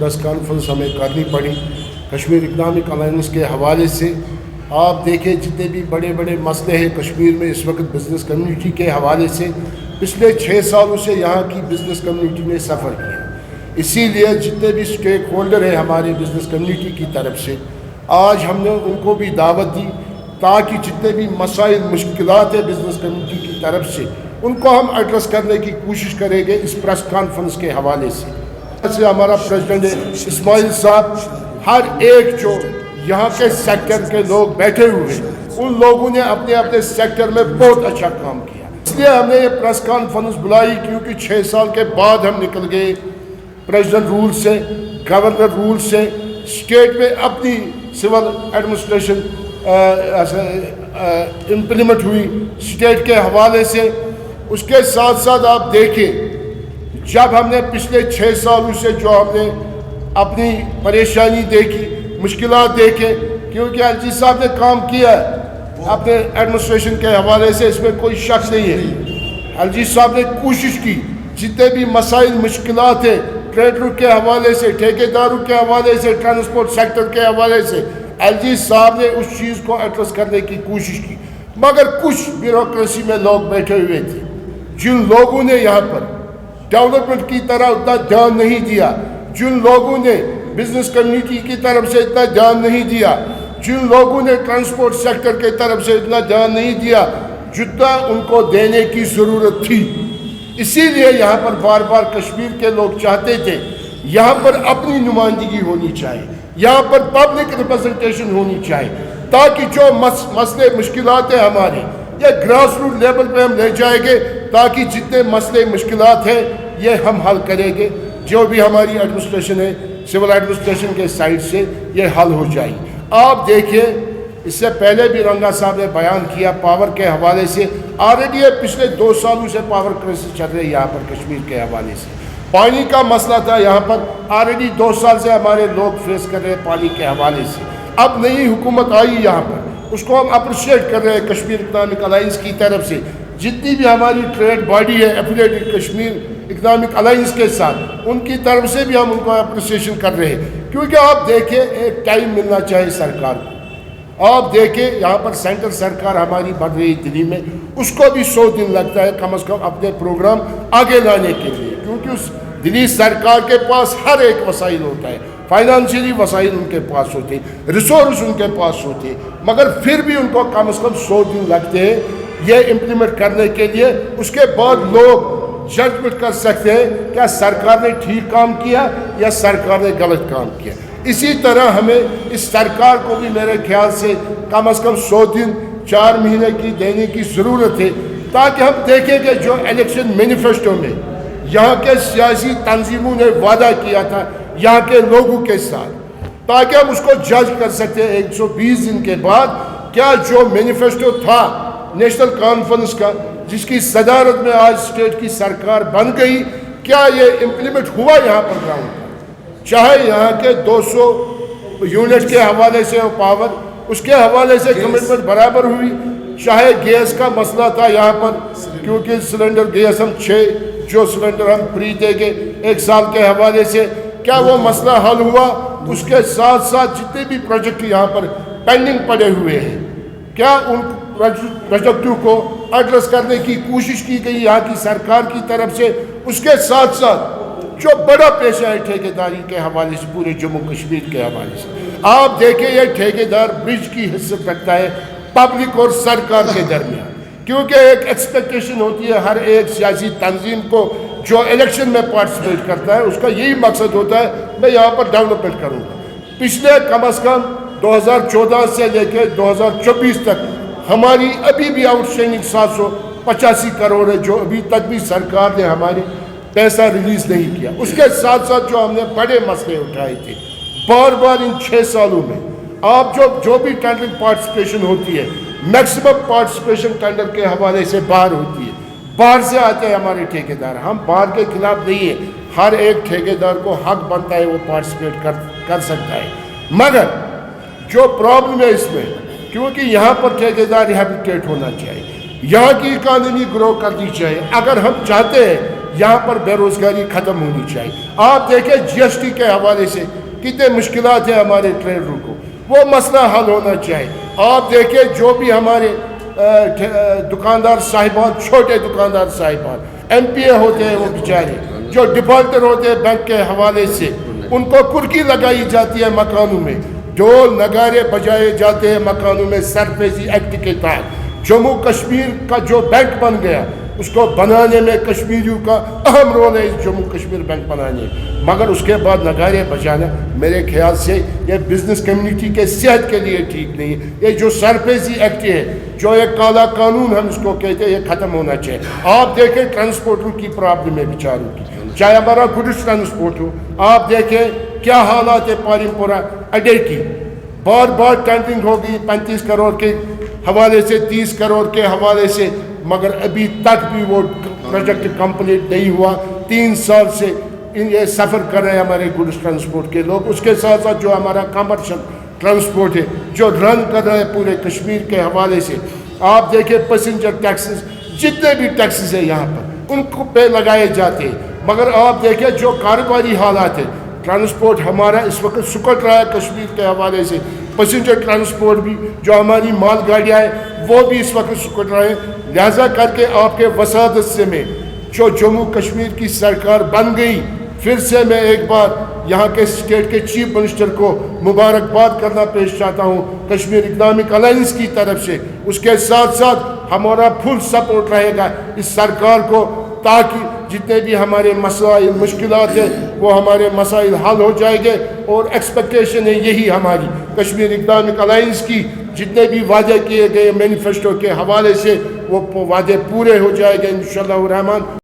Press conference ہمیں کرنی پڑی کشمیر اکنامک الائنس کے حوالے سے. آپ دیکھیں جتنے بھی بڑے بڑے مسئلے ہیں کشمیر میں اس وقت بزنس کمیونٹی کے حوالے سے پچھلے 6 سالوں سے یہاں کی بزنس کمیونٹی نے سفر کیا. اسی لیے جتنے بھی اسٹیک ہولڈر ہیں ہمارے بزنس کمیونٹی کی طرف سے آج ہم نے ان کو بھی دعوت دی تاکہ جتنے بھی مسائل مشکلات ہیں بزنس کمیونٹی کی طرف سے ان کو ہم ایڈریس کرنے کی کوشش کریں گے اس پریس کانفرنس کے حوالے سے. ہمارا پریزیڈنٹ اسماعیل صاحب ہر ایک جو یہاں کے سیکٹر کے لوگ بیٹھے ہوئے ہیں ان لوگوں نے اپنے اپنے سیکٹر میں بہت اچھا کام کیا. اس لیے ہم نے یہ پریس کانفرنس بلائی کیونکہ 6 سال کے بعد ہم نکل گئے پریزیڈنٹ رول سے, گورنر رول سے. اسٹیٹ میں اپنی سول ایڈمنسٹریشن امپلیمنٹ ہوئی اسٹیٹ کے حوالے سے. اس کے ساتھ ساتھ آپ دیکھیں جب ہم نے پچھلے 6 سالوں سے جو ہم نے اپنی پریشانی دیکھی مشکلات دیکھے کیونکہ ایل جی صاحب نے کام کیا ہے اپنے ایڈمنسٹریشن کے حوالے سے, اس میں کوئی شک نہیں ہے. ایل جی صاحب نے کوشش کی جتنے بھی مسائل مشکلات ہیں ٹریڈروں کے حوالے سے, ٹھیکیداروں کے حوالے سے, ٹرانسپورٹ سیکٹر کے حوالے سے ایل جی صاحب نے اس چیز کو ایڈریس کرنے کی کوشش کی. مگر کچھ بیوروکریسی میں لوگ بیٹھے ہوئے تھے جن لوگوں نے یہاں پر ڈیولپمنٹ کی طرح اتنا دھیان نہیں دیا, جن لوگوں نے بزنس کمیونٹی کی طرف سے اتنا دھیان نہیں دیا, جن لوگوں نے ٹرانسپورٹ سیکٹر کی طرف سے اتنا دھیان نہیں دیا جتنا ان کو دینے کی ضرورت تھی. اسی لیے یہاں پر بار بار کشمیر کے لوگ چاہتے تھے یہاں پر اپنی نمائندگی ہونی چاہیے, یہاں پر پبلک ریپرزنٹیشن ہونی چاہیے تاکہ جو مسئلے مشکلات ہیں ہمارے یہ گراس روٹ لیول پہ ہم لے جائیں گے تاکہ جتنے مسئلے مشکلات ہیں یہ ہم حل کریں گے. جو بھی ہماری ایڈمنسٹریشن ہے سول ایڈمنسٹریشن کے سائڈ سے یہ حل ہو جائے. آپ دیکھیں اس سے پہلے بھی رنگا صاحب نے بیان کیا پاور کے حوالے سے آلریڈی یہ پچھلے 2 سالوں سے پاور کرائسس چل رہی ہے یہاں پر کشمیر کے حوالے سے. پانی کا مسئلہ تھا یہاں پر آلریڈی 2 سال سے ہمارے لوگ فیس کر رہے ہیں پانی کے حوالے سے. اب نئی حکومت آئی یہاں پر اس کو ہم اپریشیٹ کر رہے ہیں کشمیر اکنامک الائنس کی طرف سے. جتنی بھی ہماری ٹریڈ باڈی ہے ایفیلیٹڈ کشمیر اکنامک الائنس کے ساتھ ان کی طرف سے بھی ہم ان کو اپریسیشن کر رہے ہیں کیونکہ آپ دیکھیں ایک ٹائم ملنا چاہیے سرکار کو. آپ دیکھیں یہاں پر سینٹر سرکار ہماری بڑھ رہی دلی میں اس کو بھی 100 دن لگتا ہے کم از کم اپنے پروگرام آگے لانے کے لیے کیونکہ اس دلی سرکار کے پاس ہر ایک وسائل ہوتا ہے, فائنانشلی وسائل ان کے پاس ہوتے ہیں, ریسورس ان کے پاس ہوتے ہیں, مگر پھر بھی ان کو کم از کم 100 دن لگتے ہیں یہ امپلیمنٹ کرنے کے لیے. اس کے بعد لوگ ججمنٹ کر سکتے ہیں کیا سرکار نے ٹھیک کام کیا یا سرکار نے غلط کام کیا. اسی طرح ہمیں اس سرکار کو بھی میرے خیال سے کم از کم 100 دن 4 مہینے کی دینے کی ضرورت ہے تاکہ ہم دیکھیں کہ جو الیکشن مینیفیسٹو میں یہاں کے سیاسی تنظیموں نے وعدہ کیا تھا یہاں کے لوگوں کے ساتھ تاکہ ہم اس کو جج کر سکتے ہیں 120 دن کے بعد کیا جو مینیفیسٹو تھا نیشنل کانفرنس کا جس کی صدارت میں آج اسٹیٹ کی سرکار بن گئی کیا یہ امپلیمنٹ ہوا یہاں پر گراؤنڈ پر. چاہے یہاں کے 200 یونٹ کے حوالے سے پاور اس کے حوالے سے کمٹمنٹ برابر ہوئی, چاہے گیس کا مسئلہ تھا یہاں پر کیونکہ سلنڈر گیس ہم 6 جو سلنڈر ہم فری دیں گے 1 سال کے حوالے سے کیا وہ مسئلہ حل ہوا. اس کے ساتھ ساتھ جتنے بھی پروجیکٹ یہاں پر پینڈنگ پڑے ہوئے ہیں کیا ان پروجیکٹوں کو ایڈریس کرنے کی کوشش کی گئی یہاں کی سرکار کی طرف سے. اس کے ساتھ ساتھ جو بڑا پیشہ ہے ٹھیکیداری کے حوالے سے پورے جموں کشمیر کے حوالے سے آپ دیکھیں یہ ٹھیکیدار برج کی حیثیت رکھتا ہے پبلک اور سرکار کے درمیان کیونکہ ایک ایکسپیکٹیشن ہوتی ہے ہر ایک سیاسی تنظیم کو جو الیکشن میں پارٹیسپیٹ کرتا ہے اس کا یہی مقصد ہوتا ہے میں یہاں پر ڈیولپمنٹ کروں گا. پچھلے کم از کم 2014 سے لے کے 2024 تک ہماری ابھی بھی آؤٹ اسٹینڈنگ 785 کروڑ ہے جو ابھی تک بھی سرکار نے ہماری پیسہ ریلیز نہیں کیا. اس کے ساتھ ساتھ جو ہم نے بڑے مسئلے اٹھائے تھے بار بار ان 6 سالوں میں آپ جو بھی ٹینڈرنگ پارٹیسپیشن ہوتی ہے میکسیمم پارٹیسپیشن ٹینڈر کے حوالے سے باہر ہوتی ہے, باہر سے آتے ہیں ہمارے ٹھیکیدار. ہم باہر کے خلاف نہیں ہیں, ہر ایک ٹھیکیدار کو حق بنتا ہے وہ پارٹیسپیٹ کر سکتا ہے. مگر جو پرابلم ہے اس میں کیونکہ یہاں پر ٹھیکیدار ریہیبلیٹیٹ ہونا چاہیے, یہاں کی اکانومی گرو کرنی چاہیے. اگر ہم چاہتے ہیں یہاں پر بے روزگاری ختم ہونی چاہیے. آپ دیکھیں جی ایس ٹی کے حوالے سے کتنے مشکلات ہیں ہمارے ٹریڈروں کو, وہ مسئلہ حل ہونا چاہیے. آپ دیکھیں جو بھی ہمارے دکاندار صاحبان, چھوٹے دکاندار صاحبان ایم پی اے ہوتے ہیں, وہ بیچارے جو ڈیفالٹر ہوتے ہیں بینک کے حوالے سے, ان کو کرکی لگائی جاتی ہے مکانوں میں, ڈھول نگارے بجائے جاتے ہیں مکانوں میں سرفیسی ایکٹ کے تحت. جموں کشمیر کا جو بینک بن گیا اس کو بنانے میں کشمیریوں کا اہم رول ہے, اس جموں کشمیر بینک بنانے, مگر اس کے بعد نگارے بجانا میرے خیال سے یہ بزنس کمیونٹی کے صحت کے لیے ٹھیک نہیں ہے. یہ جو سرفیسی ایکٹ ہے, جو ایک کالا قانون ہم اس کو کہتے ہیں, یہ ختم ہونا چاہیے. آپ دیکھیں ٹرانسپورٹروں کی پرابلم ہے بیچاروں کی, چاہے ہمارا گڈس ٹرانسپورٹ ہو, آپ دیکھیں کیا حالات ہے پاریم پورہ اڈے کی. بار بار ٹینڈرنگ ہوگی 35 کروڑ کے حوالے سے, 30 کروڑ کے حوالے سے, مگر ابھی تک بھی وہ پروجیکٹ کمپلیٹ نہیں ہوا. 3 سال سے یہ سفر کر رہے ہیں ہمارے گڈس ٹرانسپورٹ کے لوگ. اس کے ساتھ ساتھ جو ہمارا کمرشل ٹرانسپورٹ ہے جو رن کر رہے ہیں پورے کشمیر کے حوالے سے, آپ دیکھیں پیسنجر ٹیکسز, جتنے بھی ٹیکسز ہیں یہاں پر ان کو پہ لگائے جاتے ہیں, مگر آپ دیکھیں جو کاروباری حالات ہیں, ٹرانسپورٹ ہمارا اس وقت سکڑ رہا ہے کشمیر کے حوالے سے. پیسنجر ٹرانسپورٹ بھی جو ہماری مال گاڑیاں ہیں وہ بھی اس وقت سکڑ رہے ہیں. لہذا کر کے آپ کے وسادت سے میں جو جموں کشمیر کی سرکار بن گئی, پھر سے میں ایک بار یہاں کے اسٹیٹ کے چیف منسٹر کو مبارکباد کرنا پیش چاہتا ہوں کشمیر اکنامک الائنس کی طرف سے. اس کے ساتھ ساتھ ہمارا فل سپورٹ رہے گا اس سرکار کو, تاکہ جتنے بھی ہمارے مسائل مشکلات ہیں وہ ہمارے مسائل حل ہو جائیں گے. اور ایکسپیکٹیشن ہے یہی ہماری کشمیر اکنامک الائنس کی, جتنے بھی وعدے کیے گئے مینیفیسٹو کے حوالے سے وہ وعدے پورے ہو جائیں گے انشاءاللہ الرحمن.